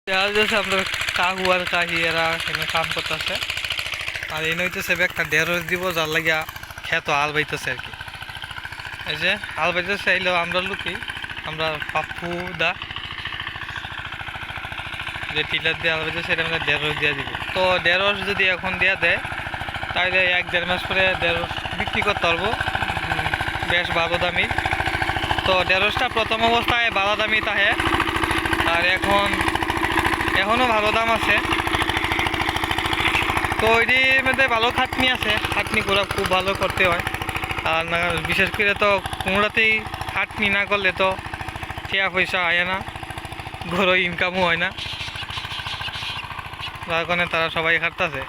আপনার কাকু আর কাকি এরা এখানে কাম করতেছে আর এই নইতেছে একটা ঢেঁড়স দিব যার লাগিয়া খেত হাল বাইতেছে আর কি। এই যে হাল বাইতেছে এলেও আমরা লুকি আমরা পাপ্পু দা যে টিলার দিয়ে হাল বাইতেছে এটা আমরা ঢেঁড়স দিয়ে দিব। তো ঢেঁড়স যদি এখন দিয়ে দেয় তাহলে 1-1.5 মাস পরে ঢেঁড়স বিক্রি করতে পারবো বেশ ভালো দামি। তো ঢেঁড়সটা প্রথম অবস্থায় ভালো দামি তাহে আর এখনও ভালো দাম আছে। তো ওইটির মধ্যে ভালো খাটনি আছে, খাটনি করা খুব ভালো করতে হয়। আর না বিশেষ করে তো কোনোটাতেই খাটনি না করলে তো টাকা পয়সা হয় না, ঘরও ইনকামও হয় না, যার কারণে তারা সবাই খাটতেছে।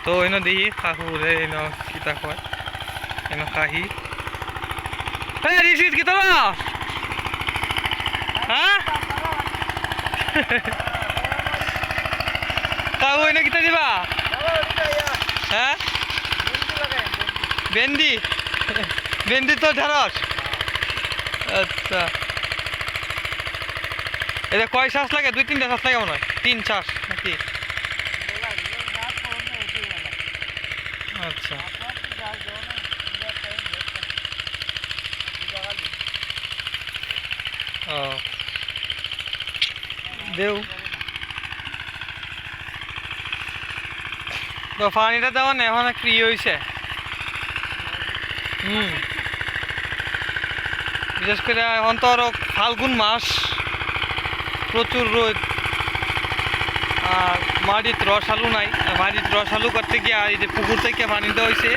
তো এনে দেখি কাকুরে এনে কিতা কয় এনে কাহি রিসিট কি তোরা হ্যাঁ কাকু এনে কিতা দিবা হ্যাঁ ভেন্ডি ভেন্ডি তো ঢেঁড়স আচ্ছা। এটা কয় শ্বাস লাগে? 2-3টা শ্বাস লাগে মনে হয়, 3 শ্বাস নাকি? আচ্ছা ও দেও তো পানিটা দেওয়া না এখন একটু ইয়ে হয়েছে। বিশেষ করে এখন তো আরো ফাল্গুন মাস, প্রচুর রোদ আর মাটির রস আলু নাই। মাটির রস আলু করতে গিয়ে এই যে পুকুর থেকে পানি দেওয়া হয়েছে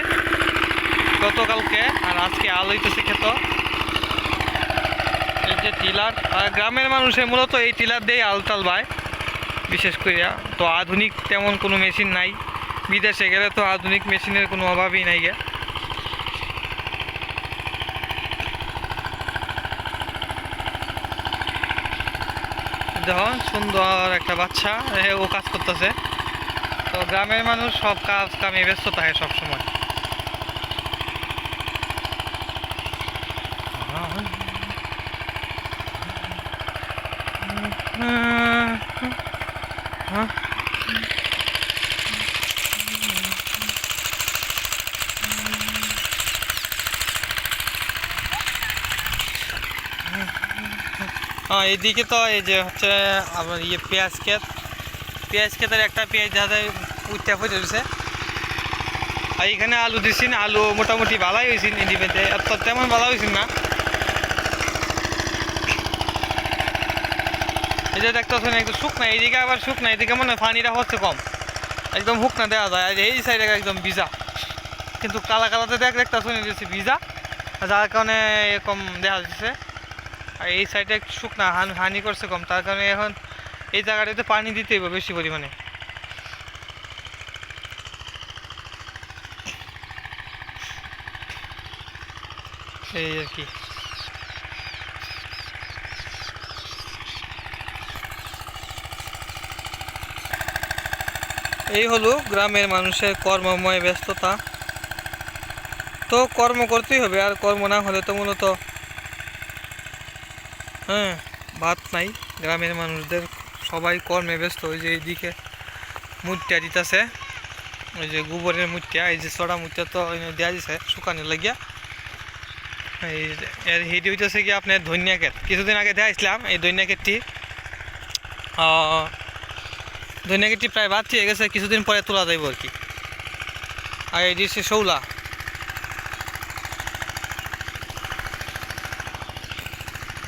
গতকালকে আর আজকে আল হইতেছে খেত। এই যে টিলার গ্রামের মানুষের মূলত এই টিলার দিয়ে আল টাল বায় বিশেষ করিয়া। তো আধুনিক তেমন কোনো মেশিন নাই, বিদেশে গেলে তো আধুনিক মেশিনের কোনো অভাবই নাই গে। দেখুন সুন্দর একটা বাচ্চা ও কাজ করতেছে। তো গ্রামের মানুষ সব কাজ কামে ব্যস্ত থাকে সবসময়। এইদিকে তো এই যে হচ্ছে আমার ইয়ে পেঁয়াজ ক্ষেতের একটা পেঁয়াজ যাতে উঠতে পড়ে রয়েছে। আর এখানে আলু দিচ্ছেন, আলু মোটামুটি ভালোই হয়েছেন, ইন্ডিপেন্ডে এত তেমন ভালো হয়েছেন না। এই যে দেখতেছেন একটু শুকনা, এইদিকে আবার শুকনা, এইদিকে মনে হয় পানিটা হচ্ছে কম, একদম শুকনা দেওয়া যায়। আর এই সাইডে একদম ভিজা, কিন্তু কালা কালাতে দেখতেছেন ভিজা, যার কারণে এরকম দেখা যাচ্ছে। আর এই সাইডে একটু শুকনা হানি করছে কম, তার কারণে এখন এই জায়গাটাতে পানি দিতে হবে বেশি পরিমাণে। এই আর কি। এই হলো গ্রামের মানুষের কর্মময় ব্যস্ততা। তো কর্ম করতেই হবে, আর কর্ম না হলে তো মূলত ভাত নাই। গ্রামের মানুষদের সবাই কর্মে ব্যস্ত। ওই যে এইদিকে মুটটা দিতেছে, ওই যে গোবরের মুটটা, এই যে চড়া মুটটা তো দেওয়া দিছে শুকানোর লাগিয়া। এই এর হেঁটে হইতেছে কি আপনার ধনিয়া ক্ষেত, কিছুদিন আগে দেখাইছিলাম এই ধনিয়া ক্ষেতটি। ধনিয়া ক্ষেতটি প্রায় বাদ হয়ে গেছে, কিছুদিন পরে তোলা যাইব আর কি। আর এই দিচ্ছে শৌলা,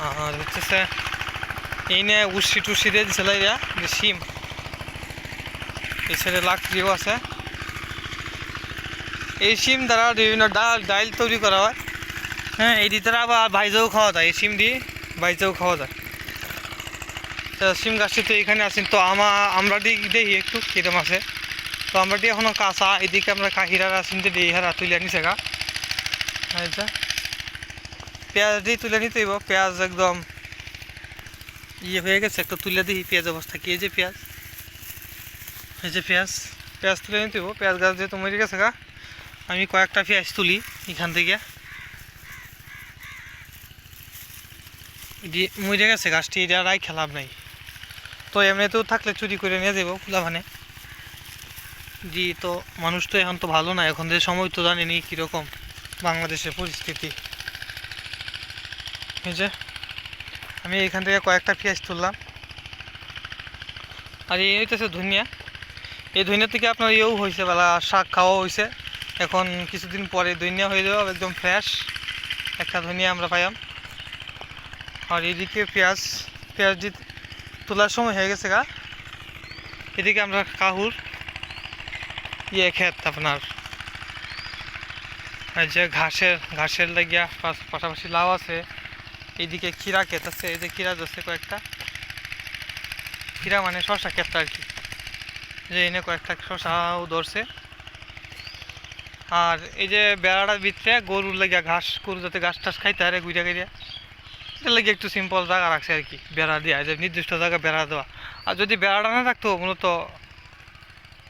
আর হচ্ছে এই নিয়ে উষ্টি টুসি দিয়ে দিচ্ছে লাইরা যে শিম, এই ছেলে লাকড়িও আছে। এই শিম দ্বারা বিভিন্ন ডাল তৈরি করা হয়। এই দ্বারা আবার ভাইজাও খাওয়া যায়, এই শিম দিয়ে ভাইজাও খাওয়া যায়। তা শিম গাছটি তো এখানে আছেন, তো আমরা দেখি একটু কিরম আছে। তো আমরা এখনো কাঁচা, এদিকে আমরা কাহিরারা চিনতে দিই, হারা তুলে নিছে গা। আচ্ছা পেঁয়াজ দিয়ে তুলে নিতে হইব, পেঁয়াজ একদম ইয়ে হয়ে গেছে। একটা তুলে দিই পেঁয়াজ অবস্থা কি, এই যে পেঁয়াজ, এই যে পেঁয়াজ তুলে নিতে হইব। পেঁয়াজ গাছ যেহেতু মরে গেছে গা, আমি কয়েকটা পেঁয়াজ তুলি এখান থেকে। মরে গেছে গাছটি, এটা রাই খেলাম নাই। তো এমনিতেও থাকলে চুরি করে নিয়ে যাবো ফুলাভানে। জি, তো মানুষ তো এখন তো ভালো না, এখন যে সময় তো জানেনি কীরকম বাংলাদেশের পরিস্থিতি। এই যে আমি এখান থেকে কয়েকটা পেঁয়াজ তুললাম, আর এই হইতেছে ধনিয়া। এই ধনিয়া থেকে আপনার ইয়েও হয়েছে, বেলা শাক খাওয়া হয়েছে। এখন কিছুদিন পরে ধনিয়া হয়ে যাবে একদম ফ্রেশ একটা ধনিয়া আমরা পাইলাম। আর এদিকে পেঁয়াজ পেঁয়াজ তোলার সময় হয়ে গেছে গা। এদিকে আমরা কাহুর ক্ষেত আপনার যে ঘাসের লাগিয়া পাশাপাশি লাউ আছে। এইদিকে ক্ষীরা ক্ষেত আছে, এই যে ক্ষীরা ধরছে কয়েকটা, ক্ষীরা মানে শশা ক্ষেতটা আর কি, যে এনে কয়েকটা শশাও ধরছে। আর এই যে বেড়াটার ভিতরে গরুর লাগিয়া ঘাস, গরু যাতে ঘাস টাস খাইতে হারে গুইরা গাইরা, এটার লাগে একটু সিম্পল জায়গা রাখছে আর কি, বেড়া দেওয়া, যে নির্দিষ্ট জায়গায় বেড়া দেওয়া। আর যদি বেড়াটা না থাকতো মূলত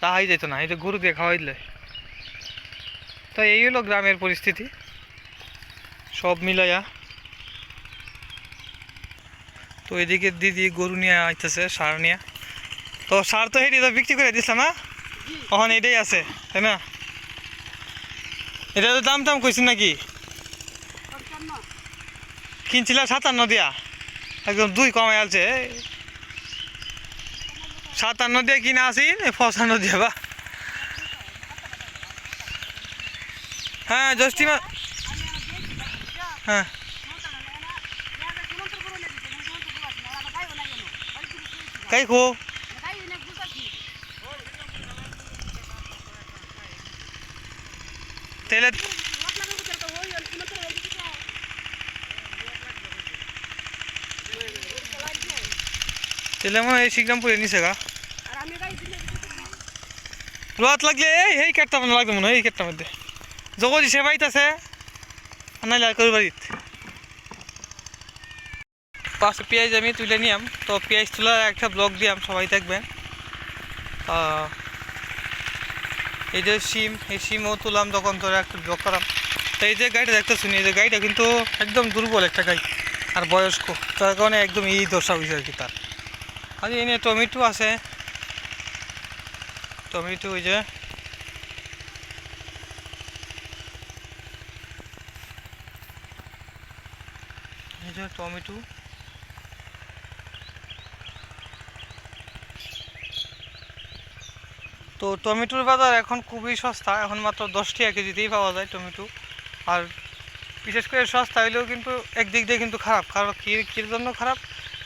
তাহাই যেত না, এই যে গরু দিয়ে খাওয়াই দিলে। তো এই হলো গ্রামের পরিস্থিতি সব মিলাইয়া। তো এদিকে দিদি গরু নিয়ে আইতেছে সার নিয়ে। তো সার তো হেঁটে তো বিক্রি করে দিছিলাম না, ওখানে এটাই আছে তাই না? এটা তো দাম টাম কইছি নাকি? কিনছিলাম 57 দিয়া, একদম 2 কমে আছে। 57 দিয়ে কিনা আসি, 55 দিয়ে বা। হ্যাঁ জ্যৈষ্ঠিমা, হ্যাঁ কাই খো তেলে তেলে মনে হয় শিগরাম পরে নিছে গা। রোয়াত লাগলে এই কেটটা মানে লাগবে মনে হয়, এই কেটটার মধ্যে জগজি সে বাড়িতে আছে নাইলে আর বাড়িত পাশে পেঁয়াজ আমি তুলে নিলাম। তো পেঁয়াজ তোলার একটা ব্লগ দিলাম, সবাই দেখবেন। এই যে সিম, এই সিমও তুলাম তখন তোরা একটা ব্লগ করাম। তো এই যে গাড়িটা দেখতে শুনি, এই যে গাড়িটা কিন্তু একদম দুর্বল একটা গাড়ি আর বয়স্ক, তার কারণে একদম এই দশা হয়েছে আর কি তার। আর এনে টমেটো আছে, টমেটো ওই যে টমেটো। তো টমেটোর বাজার এখন খুবই সস্তা, এখন মাত্র 10 টাকা কেজিতেই পাওয়া যায় টমেটো। আর বিশেষ করে সস্তা হইলেও কিন্তু একদিক দিয়ে কিন্তু খারাপ, কারণ কির জন্য খারাপ,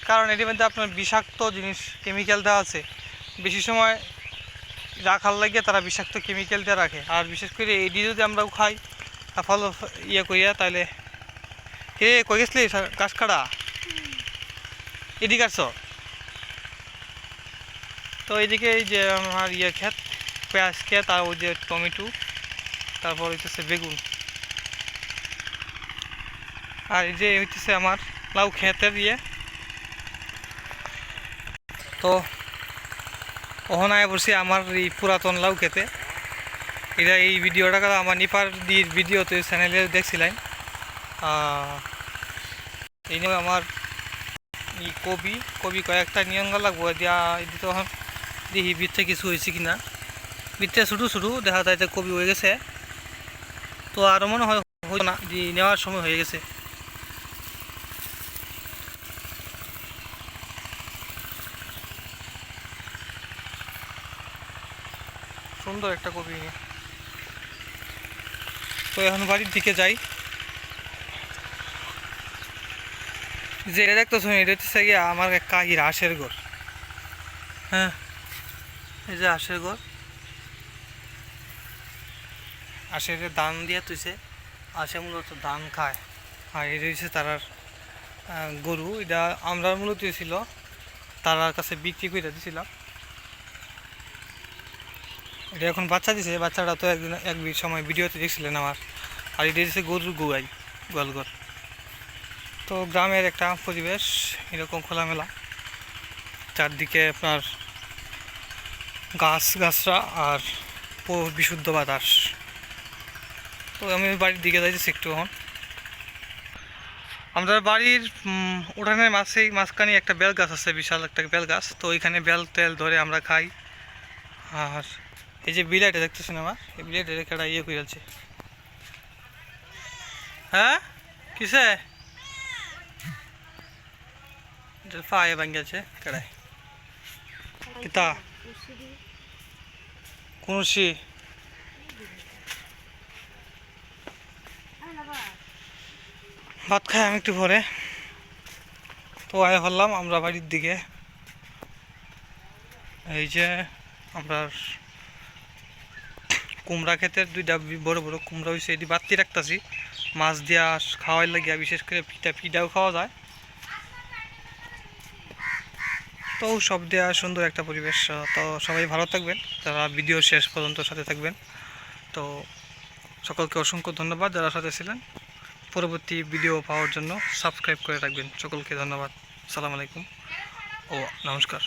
কারণ এটির মধ্যে আপনার বিষাক্ত জিনিস কেমিক্যাল দেওয়া আছে। বেশি সময় রাখার লাগিয়ে তারা বিষাক্ত কেমিক্যাল দিয়ে রাখে। আর বিশেষ করে এটি যদি আমরাও খাই ফল ইয়ে করিয়া, তাহলে কে কই গেছলি গাছ কাটা এদিকে আসছ। তো এইদিকে এই যে আমার ইয়ে ক্ষেত, পেঁয়াজ ক্ষেত, আর ওই যে টমেটো, তারপর হইতেছে বেগুন, আর এই যে হইতেছে আমার লাউ ক্ষেতের ইয়ে। তো ওখানে আয় পড়ছি আমার এই পুরাতন লাউ খেতে। এটা এই ভিডিওটা আমার নিপার দির ভিডিও তো চ্যানেলে দেখছিলাম। এই নিয়ে আমার এই কবি কয়েকটা নিয়ঙ্গা লাগবো দিয়া তখন দেখি ভিতরে কিছু হয়েছে কিনা। ভিতরে ছোটো ছোটো দেখা যায় যে কবি হয়ে গেছে, তো আরও মনে হয় হইতো না, যে নেওয়ার সময় হয়ে গেছে। সুন্দর একটা কবি নিয়ে। তো এখন বাড়ির দিকে যাই। যে এটা দেখতেছ এটা হচ্ছে গিয়ে আমার এক কাহির হাঁসের ঘর। হ্যাঁ এই যে হাঁসের ঘর, হাঁসের ধান দিয়ে তুইছে, হাঁসে মূলত ধান খায়। আর এটা হচ্ছে তারার গরু, এটা আমরা মূলত ছিল তারার কাছে বিক্রি করে দিয়েছিলাম। এটা এখন বাচ্চা দিছে, বাচ্চাটা তো একদিন এক সময় ভিডিওতে দেখছিলেন আমার। আর এটা হচ্ছে গরুর গোয়ালঘর। তো গ্রামের একটা পরিবেশ এরকম খোলামেলা, চারদিকে আপনার গাছরা আর বিশুদ্ধ বাতাস। তো আমি বাড়ির দিকে যাইতেছি একটু এখন। আমাদের বাড়ির উঠানের মাঝখানে একটা বেল গাছ আছে, বিশাল একটা বেল গাছ। তো ওইখানে বেল তেল ধরে আমরা খাই। আর এই যে বিলাইটা দেখতেছেন আমার, এই বিলাইটা একটা ইয়ে করে আছে। হ্যাঁ কিসে পায়ে ভাঙ্গেছে কেড়াই কিতা কুনসি ভাত খাই আমি একটু পরে। তো আয় হলাম আমরা বাড়ির দিকে। এই যে আমরা কুমড়া ক্ষেতের দুইটা বড় বড় কুমড়া হয়েছে, এটি বাতি রাখতেছি মাছ দিয়া খাওয়াই লাগিয়া, বিশেষ করে পিঠাও খাওয়া যায়। তো সব দেওয়া সুন্দর একটা পরিবেশ। তো সবাই ভালো থাকবেন, যারা ভিডিও শেষ পর্যন্ত সাথে থাকবেন। তো সকলকে অসংখ্য ধন্যবাদ যারা সাথে ছিলেন। পরবর্তী ভিডিও পাওয়ার জন্য সাবস্ক্রাইব করে রাখবেন। সকলকে ধন্যবাদ। আসসালামু আলাইকুম ও নমস্কার।